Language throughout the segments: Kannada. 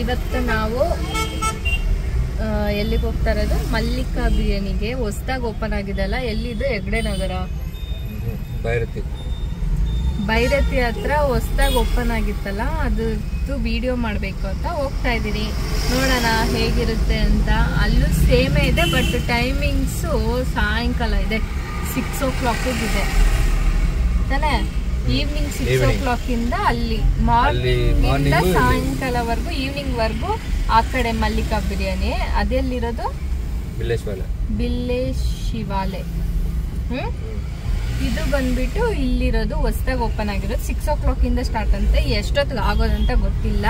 ಇವತ್ತು ನಾವು ಎಲ್ಲಿಗೆ ಹೋಗ್ತಾ ಇರೋದು? ಮಲ್ಲಿಕಾ ಬಿರಿಯಾನಿಗೆ. ಹೊಸದಾಗಿ ಓಪನ್ ಆಗಿದೆ ಅಲ್ಲ, ಎಲ್ಲಿದು? ಹೆಗ್ಡೆ ನಗರ ಬೈರತಿ ಹತ್ರ ಹೊಸದಾಗಿ ಓಪನ್ ಆಗಿತ್ತಲ್ಲ, ಅದು ವಿಡಿಯೋ ಮಾಡಬೇಕು ಅಂತ ಹೋಗ್ತಾ ಇದ್ದೀನಿ. ನೋಡೋಣ ಹೇಗಿರುತ್ತೆ ಅಂತ. ಅಲ್ಲೂ ಸೇಮೇ ಇದೆ, ಬಟ್ ಟೈಮಿಂಗ್ಸು ಸಾಯಂಕಾಲ ಇದೆ, 6 o'clock ಇದೆ ತಾನೇ? ಈವ್ನಿಂಗ್ 6 o'clock ಇಂದ ಅಲ್ಲಿ, ಮಾರ್ನಿಂಗ್ ಸಾಯಂಕಾಲವರೆಗೂ, ಈವ್ನಿಂಗ್ ವರ್ಗು ಆ ಕಡೆ ಮಲ್ಲಿಕಾ ಬಿರಿಯಾನಿ. ಅದೆಲ್ಲಿರೋದು? ಬಿಲ್ಲೇಶ್ ಶಿವಾಲೆ. ಇದು ಬಂದ್ಬಿಟ್ಟು ಇಲ್ಲಿರೋದು ಹೊಸದಾಗಿ ಓಪನ್ ಆಗಿರೋದು. 6 o'clock ಇಂದ ಸ್ಟಾರ್ಟ್ ಅಂತೆ, ಎಷ್ಟೊತ್ತಿಗೆ ಆಗೋದಂತ ಗೊತ್ತಿಲ್ಲ.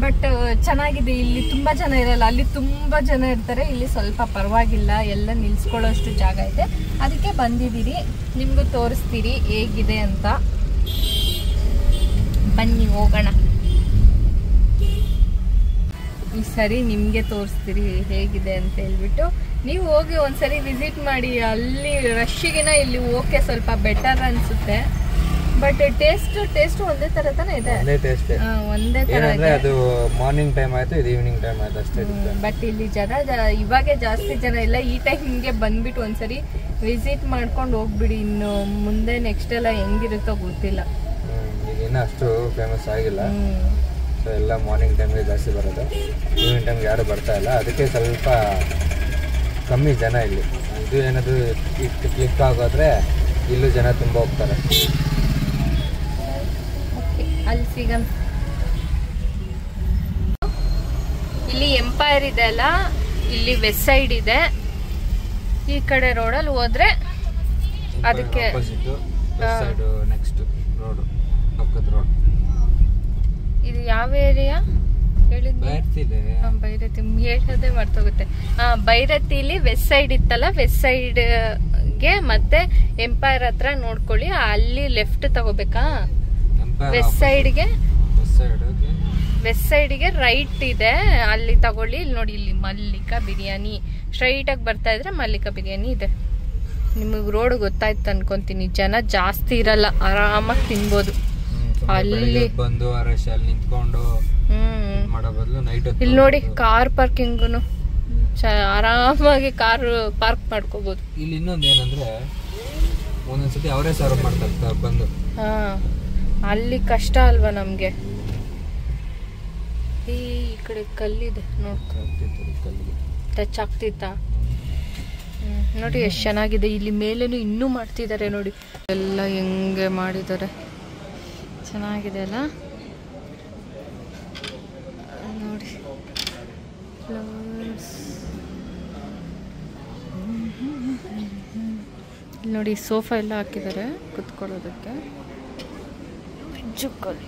ಬಟ್ ಚೆನ್ನಾಗಿದೆ. ಇಲ್ಲಿ ತುಂಬಾ ಜನ ಇರಲ್ಲ, ಅಲ್ಲಿ ತುಂಬಾ ಜನ ಇರ್ತಾರೆ. ಇಲ್ಲಿ ಸ್ವಲ್ಪ ಪರವಾಗಿಲ್ಲ, ಎಲ್ಲ ನಿಲ್ಸ್ಕೊಳ್ಳೋಷ್ಟು ಜಾಗ ಇದೆ. ಅದಕ್ಕೆ ಬಂದಿದ್ದೀರಿ, ನಿಮ್ಗೂ ತೋರಿಸ್ತೀರಿ ಹೇಗಿದೆ ಅಂತ. ಬನ್ನಿ ಹೋಗೋಣ. ಈ ಸರಿ ನಿಮ್ಗೆ ತೋರಿಸ್ತೀರಿ ಹೇಗಿದೆ ಅಂತ ಹೇಳ್ಬಿಟ್ಟು. ನೀವು ಹೋಗಿ ಒಂದ್ಸರಿ ವಿಸಿಟ್ ಮಾಡಿ. ಅಲ್ಲಿ ರಶ್ಗಿನ ಇಲ್ಲಿ ಓಕೆ, ಸ್ವಲ್ಪ ಬೆಟರ್ ಅನ್ಸುತ್ತೆ. ಬಟ್ ಟೇಸ್ಟ್ ಒಂದೇ ತರ ತಾನೇ ಇದೆ, ಒಂದೇ ತರ ಇದೆ. ಅದು ಮಾರ್ನಿಂಗ್ ಟೈಮ್ ಆಯ್ತು, ಇದು ಈವ್ನಿಂಗ್ ಟೈಮ್ ಆಯ್ತು ಅಷ್ಟೇ. ಬಟ್ ಇಲ್ಲಿ ಇವಾಗೆ ಜಾಸ್ತಿ ಜನ ಇಲ್ಲ. ಈ ಟೈಮ್ಗೆ ಬಂದ್ಬಿಟ್ಟು ಒಂದ್ಸರಿ ವಿಸಿಟ್ ಮಾಡ್ಕೊಂಡು ಹೋಗ್ಬಿಡಿ. ಇನ್ನು ಮುಂದೆ ನೆಕ್ಸ್ಟ್ ಎಲ್ಲ ಹೆಂಗಿರುತ್ತೋ ಗೊತ್ತಿಲ್ಲ. ಈಗ ಅಷ್ಟು ಫೇಮಸ್ ಆಗಿಲ್ಲ, ಸೊ ಎಲ್ಲ ಮಾರ್ನಿಂಗ್ ಟೈಮ್ಗೆ ಜಾಸ್ತಿ ಬರೋದು. ಈವ್ನಿಂಗ್ ಟೈಮ್ಗೆ ಯಾರು ಬರ್ತಾ ಇಲ್ಲ, ಅದಕ್ಕೆ ಸ್ವಲ್ಪ ಕಮ್ಮಿ ಜನ ಇಲ್ಲಿ. ಇದು ಏನಾದ್ರು ಕ್ಲಿಕ್ ಆಗೋದ್ರೆ ಇಲ್ಲೂ ಜನ ತುಂಬ ಹೋಗ್ತಾರೆ. ಅಲ್ಲಿ ಸಿಗಂ ಇಲ್ಲಿ ಎಂಪೈರ್ ಇದೆ ಅಲ್ಲ, ಇಲ್ಲಿ ವೆಸ್ಟ್ ಸೈಡ್ ಇದೆ. ಈ ಕಡೆ ರೋಡಲ್ಲಿ ಹೋದ್ರೆ ಅದಕ್ಕೆ ನೆಕ್ಸ್ಟ್ ರೋಡ್, ಪಕ್ಕದ ರೋಡ್. ಇದು ಯಾವ ಏರಿಯಾ ಹೇಳಿದ್ವಿ? ಬೈರತಿ ಹೇಳೋದೇ ಮರ್ತೋಗುತ್ತೆ. ಬೈರತಿಲಿ ವೆಸ್ಟ್ ಸೈಡ್ ಇತ್ತಲ್ಲ, ವೆಸ್ಟ್ ಸೈಡ್ಗೆ ಮತ್ತೆ ಎಂಪೈರ್ ಹತ್ರ ನೋಡ್ಕೊಳ್ಳಿ. ಅಲ್ಲಿ ಲೆಫ್ಟ್ ತಗೋಬೇಕಾ? ವೆಸ್ಟ್ ಸೈಡ್ಗೆ ರೈಟ್ ಇದೆ, ಅಲ್ಲಿ ತಗೊಳ್ಳಿ. ಇಲ್ಲಿ ನೋಡಿ, ಇಲ್ಲಿ ಮಲ್ಲಿಕಾ ಬಿರಿಯಾನಿ ಸ್ಟ್ರೈಟ್ ಆಗಿ ಬರ್ತಾ ಇದ್ರೆ ಮಲ್ಲಿಕಾ ಬಿರಿಯಾನಿ ಇದೆ. ನಿಮಗೆ ರೋಡ್ ಗೊತ್ತಾಯ್ತು ಅನ್ಕೊಂತೀನಿ. ಜನ ಜಾಸ್ತಿ ಇರಲ್ಲ, ಆರಾಮಾಗಿ ತಿನ್ಬೋದು. ಅಲ್ಲಿ ಬಂದು ನಿಂತ್ಕೊಂಡು ಮಾಡೋ ಬದಲು ನೈಟ್ ಇಲ್ಲಿ ನೋಡಿ, ಕಾರ್ ಪಾರ್ಕಿಂಗ್ನು ಆರಾಮಾಗಿ ಕಾರ್ ಪಾರ್ಕ್ ಮಾಡ್ಕೋಬಹುದು. ಇಲ್ಲಿ ಇನ್ನೊಂದು ಏನಂದ್ರೆ, ಒಂದೊಂದ್ಸತಿ ಅವರೇ ಸರ್ವ್ ಮಾಡ್ತಾರೆ ಬಂದು. ಅಲ್ಲಿ ಕಷ್ಟ ಅಲ್ವಾ ನಮ್ಗೆ. ಈ ಕಡೆ ಕಲ್ಲಿದೆ ಟಚ್ ಆಗ್ತಿತ್ತಾ? ನೋಡಿ ಎಷ್ಟು ಚೆನ್ನಾಗಿದೆ. ಇಲ್ಲಿ ಮೇಲೇನು ಇನ್ನೂ ಮಾಡ್ತಿದ್ದಾರೆ ನೋಡಿ, ಎಲ್ಲ ಹೆಂಗೆ ಮಾಡಿದ್ದಾರೆ, ಚೆನ್ನಾಗಿದೆ ಅಲ್ಲ ನೋಡಿ. ಇಲ್ಲಿ ನೋಡಿ, ಸೋಫಾ ಎಲ್ಲ ಹಾಕಿದ್ದಾರೆ ಕುತ್ಕೊಳ್ಳೋದಕ್ಕೆ. ಜುಕ್ಕಲ್ಲಿ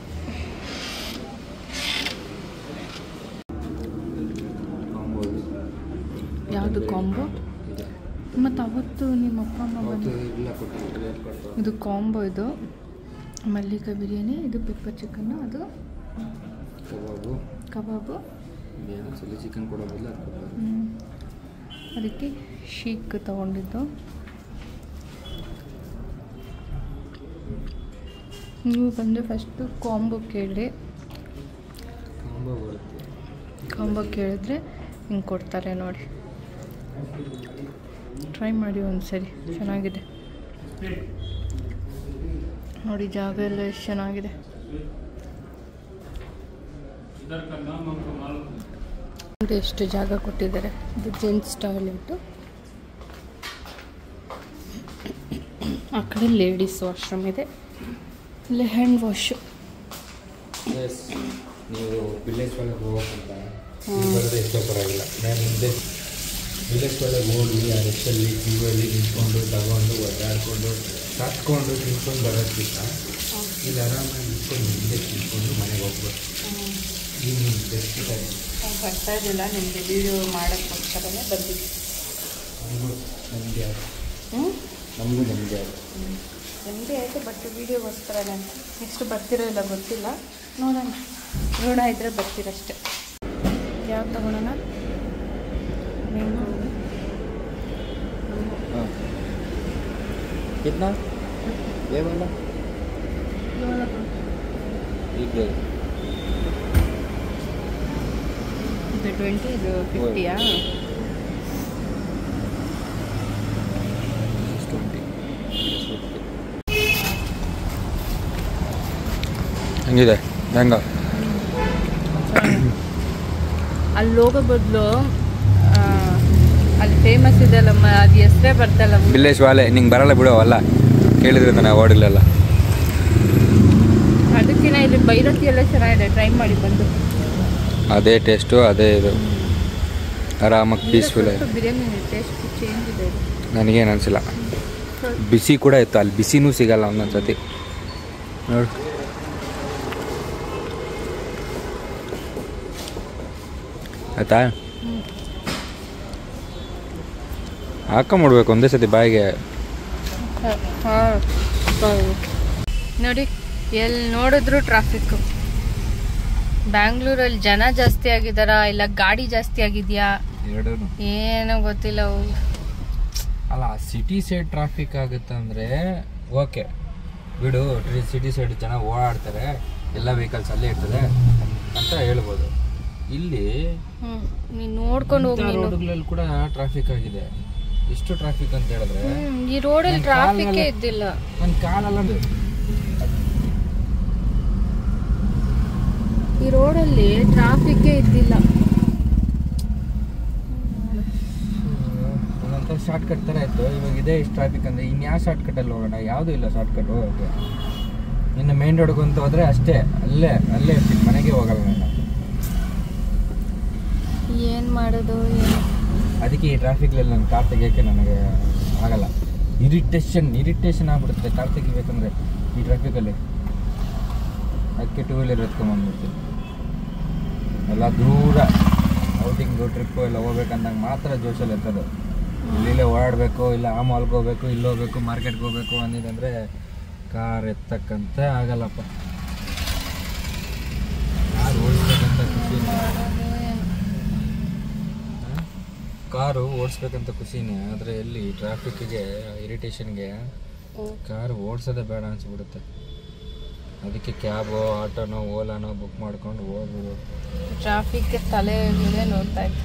ಯಾವುದು ಕಾಂಬೋ? ಮತ್ತು ಅವತ್ತು ನಿಮ್ಮ ಅಪ್ಪ ಅಮ್ಮ ಬಂದು ಇದು ಕಾಂಬೋ. ಇದು ಮಲ್ಲಿಕಾ ಬಿರಿಯಾನಿ, ಇದು ಪೆಪ್ಪರ್ ಚಿಕನ್, ಅದು ಕಬಾಬು ಚಿಕನ್ ಕೊಡೋದಿಲ್ಲ. ಅದಕ್ಕೆ ಶೀಕ್ ತಗೊಂಡಿದ್ದು. ನೀವು ಬಂದು ಫಸ್ಟು ಕಾಂಬೋ ಕೇಳಿ. ಕಾಂಬೋ ಕೇಳಿದ್ರೆ ಹಿಂಗೆ ಕೊಡ್ತಾರೆ ನೋಡಿ. ಟ್ರೈ ಮಾಡಿ ಒಂದ್ಸರಿ, ಚೆನ್ನಾಗಿದೆ ನೋಡಿ. ಜಾಗ ಎಲ್ಲ ಎಷ್ಟು ಚೆನ್ನಾಗಿದೆ. ಎಷ್ಟು ಜಾಗ ಕೊಟ್ಟಿದ್ದಾರೆ. ಇದು ಜೆಂಟ್ಸ್ ಟಾಯ್ಲೆಟು, ಆ ಕಡೆ ಲೇಡೀಸ್ ವಾಶ್ರೂಮ್ ಇದೆ, ಇಲ್ಲಿ ಹ್ಯಾಂಡ್ ವಾಶು. ನೀವು ವಿಲೇಜ್ ಒಳಗೆ ಹೋಗೋಕ್ಕಿಂತ ಬರೋದು ಎಷ್ಟೋ ಪರವಾಗಿಲ್ಲ. ನಾನು ಹಿಂದೆ ವಿಲೇಜ್ ಒಳಗೆ ಹೋಗಿ ಆ ರೆಸ್ಟಲ್ಲಿ ಕ್ಯೂವಲ್ಲಿ ನಿಂತ್ಕೊಂಡು ತಗೊಂಡು ಒದ್ದಾಡಿಕೊಂಡು ಕಟ್ಕೊಂಡು ತಿನ್ಕೊಂಡು ಬರೋದಕ್ಕಿಂತ ಇಲ್ಲಿ ಆರಾಮಾಗಿ ನಿಂತ್ಕೊಂಡು ಹಿಂದೆ ತಿನ್ಕೊಂಡು ಮನೆಗೆ ಹೋಗ್ಬೋದು. ಈಗ ನೀವು ಬೆಸ್ಟ್ ಟೈಮ್ ಬರ್ತಾ ಇರಲಿಲ್ಲ, ನಿಮಗೆ ವೀಡಿಯೋ ಮಾಡೋಕ್ಕೋಸ್ಕರನೇ ಬಂದಿದ್ದು. ನಮಗೆ ನಮಗೂ ನೆಮ್ಮದಿ ಆಯಿತು. ನೆಮ್ಮದಿ ಆಯಿತು, ಬಟ್ ವೀಡಿಯೋಗೋಸ್ಕರ ನಾನು ನೆಕ್ಸ್ಟ್ ಬರ್ತಿರೋ ಇಲ್ಲ ಗೊತ್ತಿಲ್ಲ. ನೋಡೋಣ, ಋಣ ಇದ್ದರೆ ಬರ್ತೀರಷ್ಟೆ. ಯಾವ್ದು ತಗೊಳ್ಳೋಣ? ಮ್ಯಾಂಗೋ. कितना ये वाला ये वाला ठीक है. 20 ಇದು 50ಯಾ? ಹಂಗಿದೆ ಹೆಂಗ ಅಲ್ಲಿ ಹೋಗೋ ಬದಲು ಅಲ್ಲಿ ಫೇಮಸ್ ಇದೆಯಲ್ಲಮ್ಮ, ಅದು ಹೆಸರೇ ಬರ್ತಲ್ಲ, ಬಿಲ್ಲೇಶ್ ವಾಲೆ. ನಿಂಗೆ ಬರಲ್ಲ ಬಿಡು ಅಲ್ಲ, ಕೇಳಿದ್ರೆ ನಾನು ಓಡಿಲ್ಲ. ಅದಕ್ಕಿಂತ ಇಲ್ಲಿ ಬೈರತಿ ಎಲ್ಲ ಚೆನ್ನಾಗಿದೆ, ಟ್ರೈ ಮಾಡಿ ಬಂದು. ಅದೇ ಟೇಸ್ಟು, ಅದೇ ಇದು, ಆರಾಮಾಗಿ ಪೀಸ್ಫುಲ್ ಆಗಿ. ಬಿರಿಯಾನಿ ಟೇಸ್ಟ್ ಚೇಂಜ್ ಇದೆ. ನನಗೇನು ಅನಿಸಿಲ್ಲ. ಬಿಸಿ ಕೂಡ ಇತ್ತು, ಅಲ್ಲಿ ಬಿಸಿನೂ ಸಿಗಲ್ಲ ಒಂದೊಂದು ಸತಿ ನೋಡು. ಆಯ್ತಾ, ಹಾಕೊಂಬಿಡ್ಬೇಕು ಒಂದೇ ಸತಿ ಬಾಯಿಗೆ. ನೋಡಿ, ಎಲ್ಲಿ ನೋಡಿದ್ರು ಟ್ರಾಫಿಕ್ಕು. ಬ್ಯಾಂಗ್ಳೂರಲ್ಲಿ ಜನ ಜಾಸ್ತಿ ಆಗಿದಾರ ಇಲ್ಲ ಗಾಡಿ ಜಾಸ್ತಿ ಆಗಿದ್ಯಾ ಎರಡೂ ಏನೋ ಗೊತ್ತಿಲ್ಲ. ಅಲ್ಲ, ಸಿಟಿ ಸೈಡ್ ಟ್ರಾಫಿಕ್ ಆಗುತ್ತಂದ್ರೆ ಓಕೆ ಬಿಡು, ಸಿಟಿ ಸೈಡ್ ಜನ ಓಡಾಡ್ತಾರೆ, ಎಲ್ಲ ವೆಹಿಕಲ್ಸ್ ಅಲ್ಲೇ ಇರ್ತದೆ ಅಂತ ಹೇಳ್ಬೋದು. ಇಲ್ಲಿ ನೀನು ನೋಡ್ಕೊಂಡು ಹೋಗಿ. ರೋಡ್ಗಳಲ್ಲಿ ಕೂಡ ಟ್ರಾಫಿಕ್ ಆಗಿದೆ. ಎಷ್ಟು ಟ್ರಾಫಿಕ್ ಅಂತ ಹೇಳಿದ್ರೆ ಈ ರೋಡಲ್ಲಿ ಟ್ರಾಫಿಕ್ ಇದ್ದಿಲ್ಲ. ನನ್ನ ಕಾಲೆಲ್ಲ ಈ ರೋಡಲ್ಲಿ ಟ್ರಾಫಿಕ್ ಇದ್ದಿಲ್ಲ. ಒಂದೊಂಥರ ಶಾರ್ಟ್ ಕಟ್ ಥರ ಇತ್ತು. ಇವಾಗ ಇದೇ ಇಷ್ಟು ಟ್ರಾಫಿಕ್ ಅಂದರೆ ಇನ್ಯಾವ ಶಾರ್ಟ್ ಕಟ್ಟಲ್ಲಿ ಹೋಗೋಣ? ಯಾವುದೂ ಇಲ್ಲ ಶಾರ್ಟ್ ಕಟ್ ಹೋಗೋಕ್ಕೆ. ಇನ್ನು ಮೇನ್ ರೋಡ್ಗೆ ಅಂತ ಹೋದರೆ ಅಷ್ಟೇ, ಅಲ್ಲೇ ಇರ್ತೀನಿ, ಮನೆಗೆ ಹೋಗಲ್ಲ ನಾನು. ಏನು ಮಾಡೋದು ಏನು? ಅದಕ್ಕೆ ಈ ಟ್ರಾಫಿಕ್ನಲ್ಲಿ ನಾನು ಕಾರ್ ತೆಗಿಯೋಕ್ಕೆ ನನಗೆ ಆಗಲ್ಲ. ಇರಿಟೇಷನ್ ಆಗ್ಬಿಡುತ್ತೆ ಕಾರ್ ತೆಗಿಬೇಕಂದ್ರೆ ಈ ಟ್ರಾಫಿಕಲ್ಲಿ. ಅದಕ್ಕೆ ಟೂ ವೀಲರ್ ಎತ್ಕೊಂಬಂದ್ಬಿಡ್ತೀನಿ. ಎಲ್ಲ ದೂರ ಔಟಿಂಗು ಟ್ರಿಪ್ಪು ಎಲ್ಲ ಹೋಗ್ಬೇಕಂದಾಗ ಮಾತ್ರ ಜೋಶಲ್ಲಿ ಇರ್ತದೆ. ಇಲ್ಲೇ ಓಡಾಡಬೇಕು, ಇಲ್ಲ ಆ ಮಾಲ್ಗೆ ಹೋಗ್ಬೇಕು, ಇಲ್ಲಿ ಹೋಗ್ಬೇಕು, ಮಾರ್ಕೆಟ್ಗೆ ಹೋಗ್ಬೇಕು ಅಂದಿದ್ದಂದರೆ ಕಾರ್ ಎತ್ತಕ್ಕಂತ ಆಗಲ್ಲಪ್ಪ. ಕಾರ್ ಓಡಿಸ್ಬೇಕಂತ ಖುಷಿನೇ, ಕಾರು ಓಡಿಸ್ಬೇಕಂತ ಖುಷಿನೇ. ಆದರೆ ಎಲ್ಲಿ ಟ್ರಾಫಿಕ್ಕಿಗೆ, ಇರಿಟೇಷನ್ಗೆ ಕಾರು ಓಡಿಸೋದೇ ಬೇಡ ಅನಿಸ್ಬಿಡುತ್ತೆ. ಅದಕ್ಕೆ ಕ್ಯಾಬೋ, ಆಟೋನೋ, ಓಲಾನೋ ಬುಕ್ ಮಾಡ್ಕೊಂಡು ಹೋಗ್ಬೋದು. ಟ್ರಾಫಿಕ್ಗೆ ತಲೆ ನೋಡ್ತಾ ಇತ್ತು.